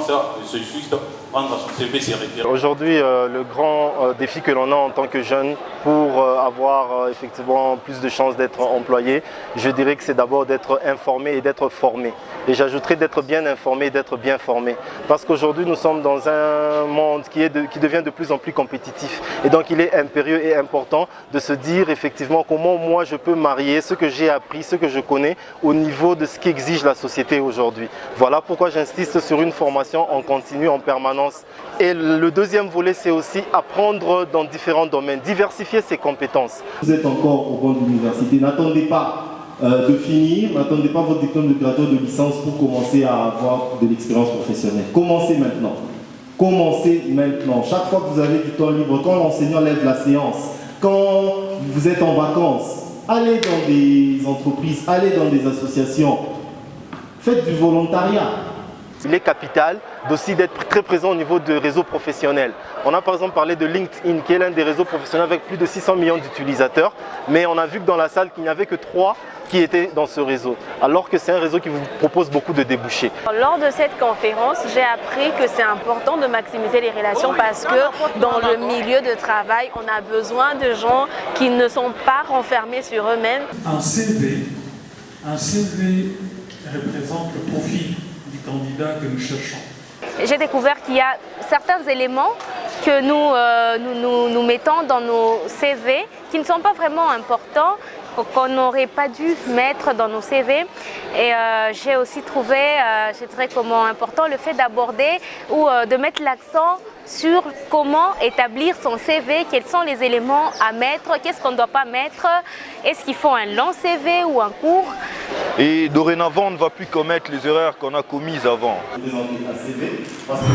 France, c'est juste prendre son CV, c'est référé. Aujourd'hui, le grand défi que l'on a en tant que jeune pour avoir effectivement plus de chances d'être employé, je dirais que c'est d'abord d'être informé et d'être formé. Et j'ajouterais d'être bien informé et d'être bien formé. Parce qu'aujourd'hui, nous sommes dans un monde qui devient de plus en plus compétitif. Et donc, il est impérieux et important de se dire effectivement comment moi je peux marier ce que j'ai appris, ce que je connais au niveau de ce qu'exige la société aujourd'hui. Voilà pourquoi j'insiste sur une formation en continu, en permanence. Et le deuxième volet, c'est aussi apprendre dans différents domaines, diversifier ses compétences. Vous êtes encore au banc de l'université, n'attendez pas de finir, n'attendez pas votre diplôme de graduat de licence pour commencer à avoir de l'expérience professionnelle. Commencez maintenant. Commencez maintenant. Chaque fois que vous avez du temps libre, quand l'enseignant lève la séance, quand vous êtes en vacances, allez dans des entreprises, allez dans des associations, faites du volontariat. Il est capital aussi d'être très présent au niveau de réseaux professionnels. On a par exemple parlé de LinkedIn, qui est l'un des réseaux professionnels avec plus de 600 millions d'utilisateurs, mais on a vu que dans la salle, qu'il n'y avait que 3 qui étaient dans ce réseau, alors que c'est un réseau qui vous propose beaucoup de débouchés. Lors de cette conférence, j'ai appris que c'est important de maximiser les relations parce que dans le milieu de travail, on a besoin de gens qui ne sont pas renfermés sur eux-mêmes. Un CV représente le profil du candidat que nous cherchons. J'ai découvert qu'il y a certains éléments que nous mettons dans nos CV qui ne sont pas vraiment importants, qu'on n'aurait pas dû mettre dans nos CV. Et j'ai aussi trouvé, c'est très important, le fait d'aborder ou de mettre l'accent sur comment établir son CV, quels sont les éléments à mettre, qu'est-ce qu'on ne doit pas mettre, est-ce qu'il faut un long CV ou un court. Et dorénavant, on ne va plus commettre les erreurs qu'on a commises avant. Présenter un CV parce que